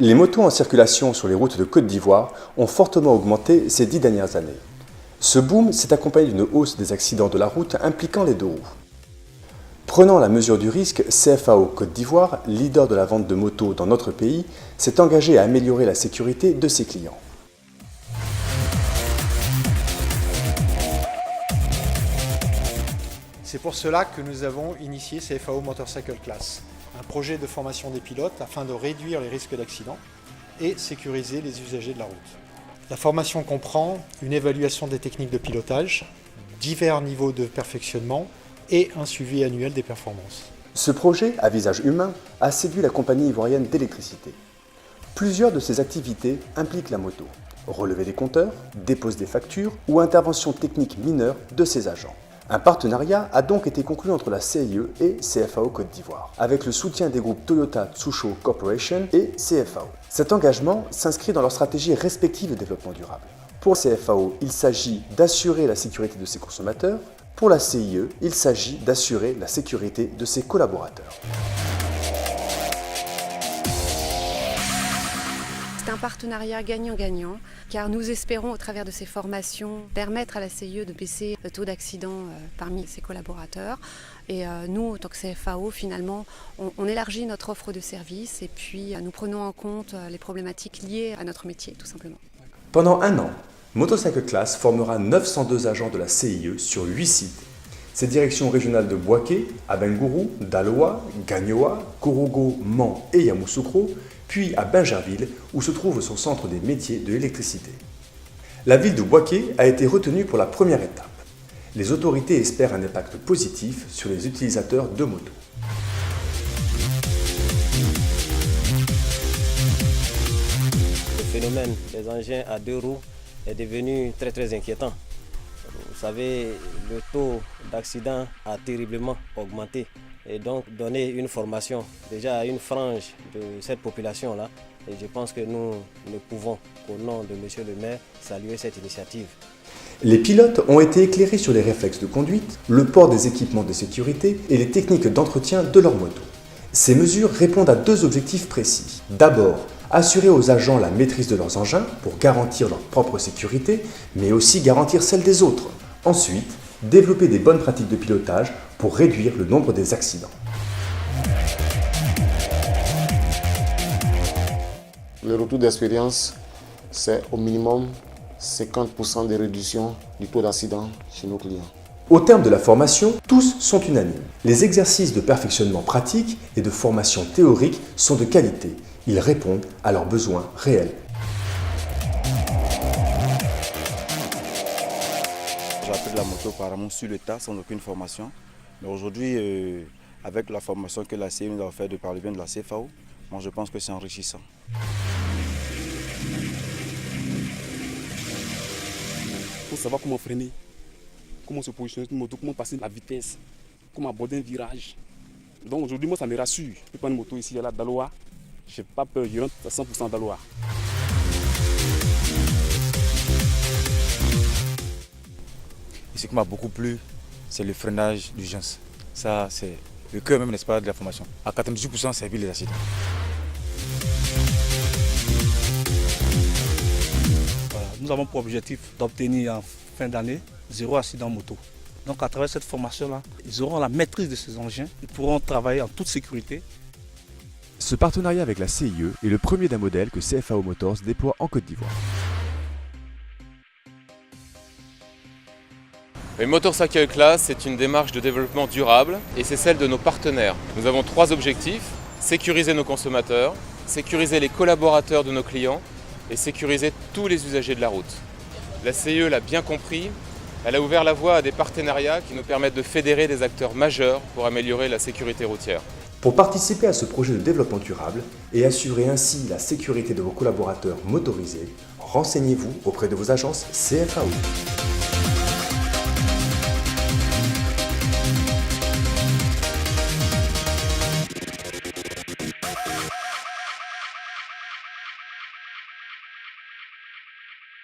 Les motos en circulation sur les routes de Côte d'Ivoire ont fortement augmenté ces 10 dernières années. Ce boom s'est accompagné d'une hausse des accidents de la route impliquant les deux roues. Prenant la mesure du risque, CFAO Côte d'Ivoire, leader de la vente de motos dans notre pays, s'est engagé à améliorer la sécurité de ses clients. C'est pour cela que nous avons initié CFAO Motorcycle Class, un projet de formation des pilotes afin de réduire les risques d'accident et sécuriser les usagers de la route. La formation comprend une évaluation des techniques de pilotage, divers niveaux de perfectionnement et un suivi annuel des performances. Ce projet, à visage humain, a séduit la compagnie ivoirienne d'électricité. Plusieurs de ces activités impliquent la moto. Relever des compteurs, dépose des factures ou intervention technique mineure de ses agents. Un partenariat a donc été conclu entre la CIE et CFAO Côte d'Ivoire, avec le soutien des groupes Toyota Tsusho Corporation et CFAO. Cet engagement s'inscrit dans leurs stratégies respectives de développement durable. Pour CFAO, il s'agit d'assurer la sécurité de ses consommateurs. Pour la CIE, il s'agit d'assurer la sécurité de ses collaborateurs. C'est un partenariat gagnant-gagnant, car nous espérons, au travers de ces formations, permettre à la CIE de baisser le taux d'accident parmi ses collaborateurs. Et nous, en tant que CFAO, finalement, on élargit notre offre de services et puis nous prenons en compte les problématiques liées à notre métier, tout simplement. Pendant un an, Motorcycle Class formera 902 agents de la CIE sur 8 sites. Ces directions régionales de Bouaké, Abengourou, Daloa, Gagnoa, Korogo, Mans et Yamoussoukro, puis à Bingerville, où se trouve son centre des métiers de l'électricité. La ville de Bouaké a été retenue pour la première étape. Les autorités espèrent un impact positif sur les utilisateurs de motos. Le phénomène des engins à deux roues est devenu très inquiétant. Vous savez, le taux d'accident a terriblement augmenté. Et donc donner une formation déjà à une frange de cette population-là. Et je pense que nous ne pouvons, au nom de Monsieur le maire, saluer cette initiative. Les pilotes ont été éclairés sur les réflexes de conduite, le port des équipements de sécurité et les techniques d'entretien de leur moto. Ces mesures répondent à deux objectifs précis. D'abord, assurer aux agents la maîtrise de leurs engins pour garantir leur propre sécurité, mais aussi garantir celle des autres. Ensuite, développer des bonnes pratiques de pilotage pour réduire le nombre des accidents. Le retour d'expérience, c'est au minimum 50% de réduction du taux d'accident chez nos clients. Au terme de la formation, tous sont unanimes. Les exercices de perfectionnement pratique et de formation théorique sont de qualité. Ils répondent à leurs besoins réels. J'ai appris la moto apparemment sur le tas, sans aucune formation. Mais aujourd'hui, avec la formation que la CIE nous a offerte par le bien de la CFAO, moi je pense que c'est enrichissant. Il faut savoir comment freiner, comment se positionner sur une moto, comment passer la vitesse, comment aborder un virage. Donc aujourd'hui, moi ça me rassure. Je peux prendre une moto ici à la Daloa, je n'ai pas peur, je rentre à 100% Daloa. Et ce qui m'a beaucoup plu, c'est le freinage d'urgence. Ça, c'est le cœur même, n'est-ce pas, de la formation. À 98%, c'est éviter les accidents. Voilà, nous avons pour objectif d'obtenir en fin d'année 0 accident moto. Donc à travers cette formation-là, ils auront la maîtrise de ces engins, ils pourront travailler en toute sécurité. Ce partenariat avec la CIE est le premier d'un modèle que CFAO Motors déploie en Côte d'Ivoire. Le Motorcycle Class, c'est une démarche de développement durable et c'est celle de nos partenaires. Nous avons 3 objectifs: sécuriser nos consommateurs, sécuriser les collaborateurs de nos clients et sécuriser tous les usagers de la route. La CIE l'a bien compris, elle a ouvert la voie à des partenariats qui nous permettent de fédérer des acteurs majeurs pour améliorer la sécurité routière. Pour participer à ce projet de développement durable et assurer ainsi la sécurité de vos collaborateurs motorisés, renseignez-vous auprès de vos agences CFAO.